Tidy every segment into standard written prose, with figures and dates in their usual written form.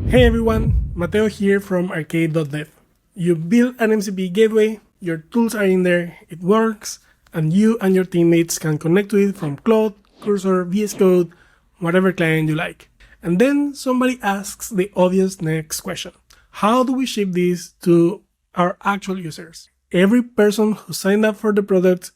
Hey everyone, Mateo here from arcade.dev. You build an MCP gateway, your tools are in there, it works, and you and your teammates can connect to it from Claude, Cursor, VS Code, whatever client you like. And then somebody asks the obvious next question. How do we ship this to our actual users? Every person who signed up for the product,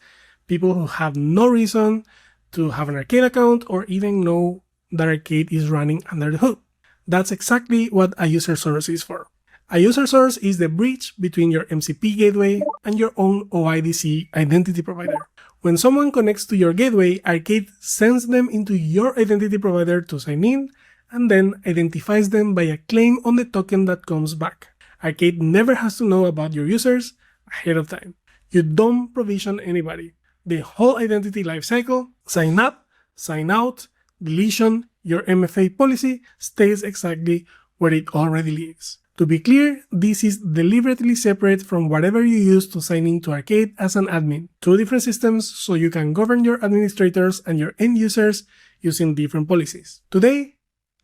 people who have no reason to have an arcade account or even know that arcade is running under the hood. That's exactly what a user source is for. A user source is the bridge between your MCP gateway and your own OIDC identity provider. When someone connects to your gateway, Arcade sends them into your identity provider to sign in and then identifies them by a claim on the token that comes back. Arcade never has to know about your users ahead of time. You don't provision anybody. The whole identity lifecycle, sign up, sign out, deletion, your MFA policy stays exactly where it already lives. To be clear, this is deliberately separate from whatever you use to sign into Arcade as an admin. Two different systems so you can govern your administrators and your end users using different policies. Today,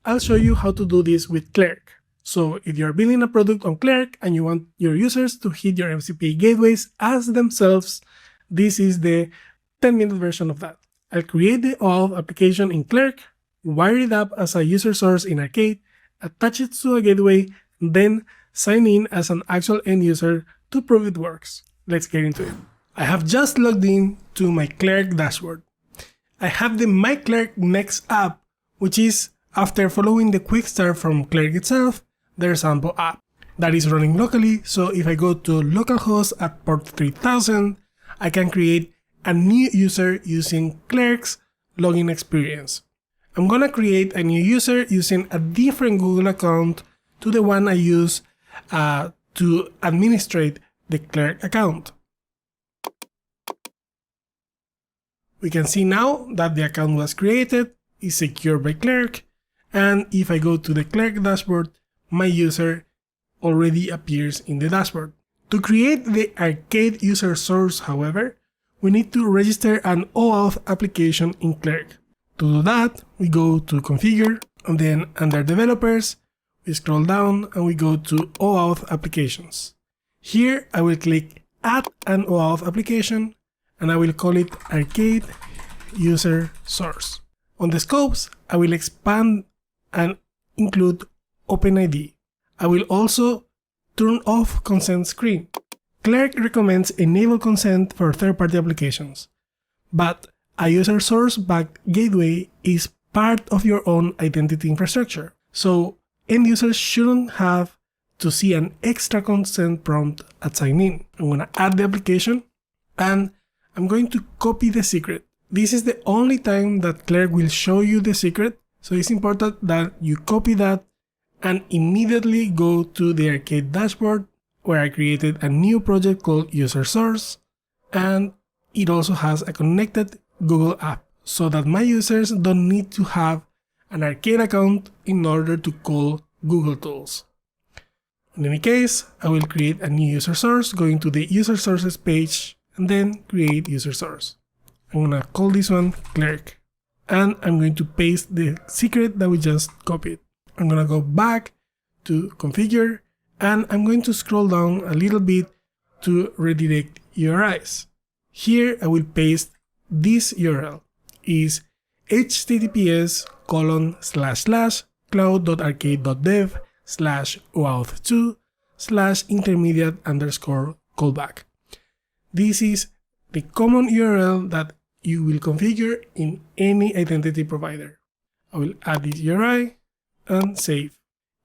I'll show you how to do this with Clerk. So if you're building a product on Clerk and you want your users to hit your MCP gateways as themselves, this is the 10-minute version of that. I'll create the OAuth application in Clerk, wire it up as a user source in Arcade, attach it to a gateway, then sign in as an actual end user to prove it works. Let's get into it. I have just logged in to my Clerk dashboard. I have the My Clerk Next app, which is, after following the quick start from Clerk itself, their sample app that is running locally. So if I go to localhost at port 3000, I can create a new user using Clerk's login experience. I'm gonna create a new user using a different Google account to the one I use to administrate the Clerk account. We can see now that the account was created, is secured by Clerk, and if I go to the Clerk dashboard, my user already appears in the dashboard. To create the Arcade user source, however, we need to register an OAuth application in Clerk. To do that, we go to Configure, and then under Developers, we scroll down and we go to OAuth Applications. Here, I will click Add an OAuth application, and I will call it Arcade User Source. On the scopes, I will expand and include OpenID. I will also turn off consent screen. Clerk recommends enable consent for third-party applications, but a user source-backed gateway is part of your own identity infrastructure. So end users shouldn't have to see an extra consent prompt at sign in. I'm going to add the application and I'm going to copy the secret. This is the only time that Clerk will show you the secret. So it's important that you copy that and immediately go to the Arcade dashboard where I created a new project called User Source, and it also has a connected Google app so that my users don't need to have an Arcade account in order to call Google Tools. In any case, I will create a new user source, going to the user sources page and then create user source. I'm going to call this one Clerk, and I'm going to paste the secret that we just copied. I'm going to go back to Configure, and I'm going to scroll down a little bit to redirect URIs. Here I will paste this URL, is https://cloud.arcade.dev/oauth2/intermediate_callback. This is the common URL that you will configure in any identity provider. I will add this URI and save.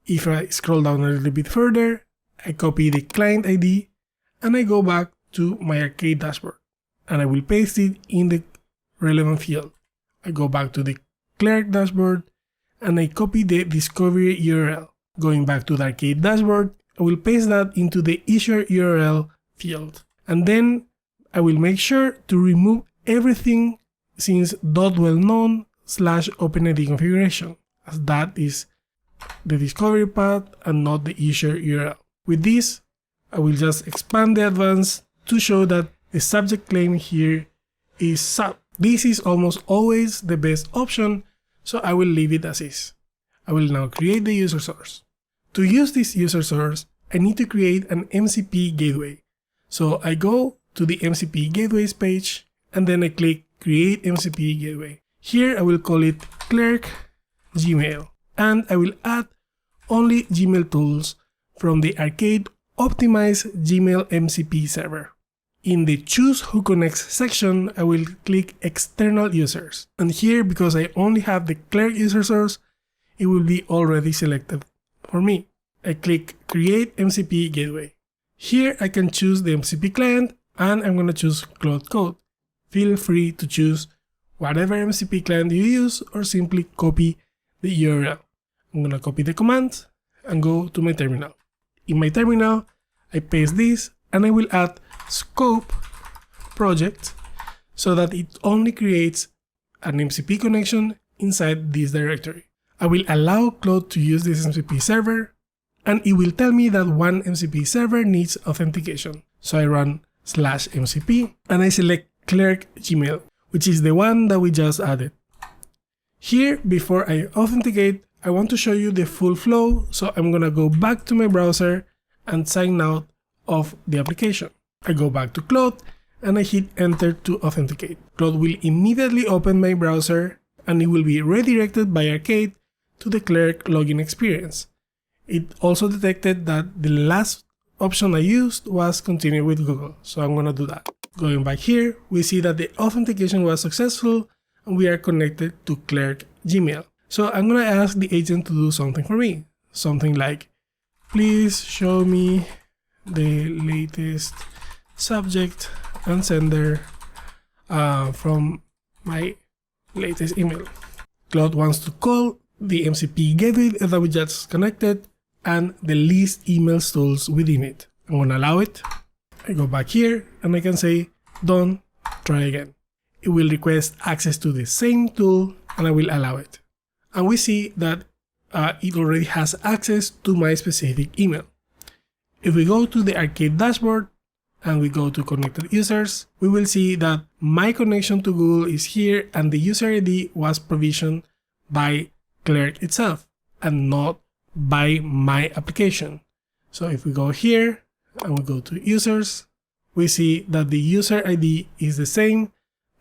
If I scroll down a little bit further, I copy the client ID and I go back to my Arcade dashboard and I will paste it in the relevant field. I go back to the Clerk dashboard and I copy the discovery URL. Going back to the Arcade dashboard, I will paste that into the issue URL field. And then I will make sure to remove everything since .wellknown/OpenID configuration, as that is the discovery path and not the issue URL. With this, I will just expand the advance to show that the subject claim here is sub. This is almost always the best option, so I will leave it as is. I will now create the user source. To use this user source, I need to create an MCP gateway. So I go to the MCP gateways page and then I click Create MCP Gateway. Here I will call it Clerk Gmail, and I will add only Gmail tools from the Arcade Optimized Gmail MCP server. In the Choose Who Connects section, I will click External Users. And here, because I only have the Clerk user source, it will be already selected for me. I click Create MCP Gateway. Here I can choose the MCP client, and I'm going to choose Claude Code. Feel free to choose whatever MCP client you use or simply copy the URL. I'm going to copy the command and go to my terminal. In my terminal, I paste this and I will add scope project so that it only creates an MCP connection inside this directory. I will allow Claude to use this MCP server, and it will tell me that one MCP server needs authentication. So I run /mcp and I select Clerk Gmail, which is the one that we just added. Here, before I authenticate, I want to show you the full flow, so I'm gonna go back to my browser and sign out of the application. I go back to Claude and I hit enter to authenticate. Claude will immediately open my browser and it will be redirected by Arcade to the Clerk login experience. It also detected that the last option I used was continue with Google, so I'm gonna do that. Going back here, we see that the authentication was successful and we are connected to Clerk Gmail. So I'm gonna ask the agent to do something for me. Something like, please show me the latest subject and sender from my latest email. Claude wants to call the MCP gateway that we just connected and the list emails tools within it. I'm gonna allow it. I go back here and I can say, done, try again. It will request access to the same tool and I will allow it. And we see that it already has access to my specific email. If we go to the Arcade dashboard and we go to connected users, we will see that my connection to Google is here and the user ID was provisioned by Clerk itself and not by my application. So if we go here and we go to users, we see that the user ID is the same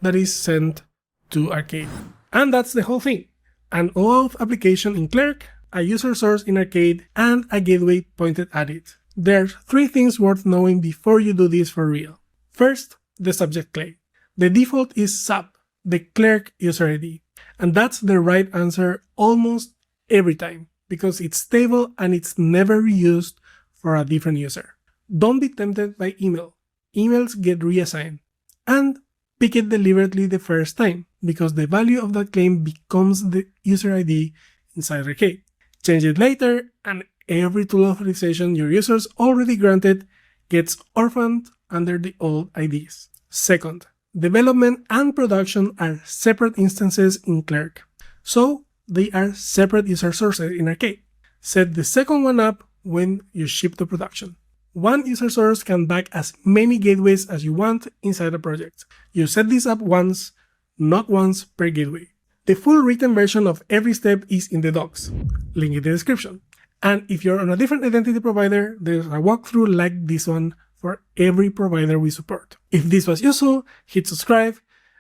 that is sent to Arcade. And that's the whole thing. An OAuth application in Clerk, a user source in Arcade, and a gateway pointed at it. There are 3 things worth knowing before you do this for real. First, the subject claim. The default is sub, the Clerk user ID. And that's the right answer almost every time, because it's stable and it's never reused for a different user. Don't be tempted by email. Emails get reassigned. And pick it deliberately the first time, because the value of that claim becomes the user ID inside Arcade. Change it later, and every tool authorization your users already granted gets orphaned under the old IDs. Second, development and production are separate instances in Clerk, so they are separate user sources in Arcade. Set the second one up when you ship to production. One user source can back as many gateways as you want inside a project. You set this up once, not once per gateway. The full written version of every step is in the docs, link in the description. And if you're on a different identity provider, there's a walkthrough like this one for every provider we support. If this was useful, hit subscribe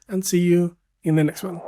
and see you in the next one.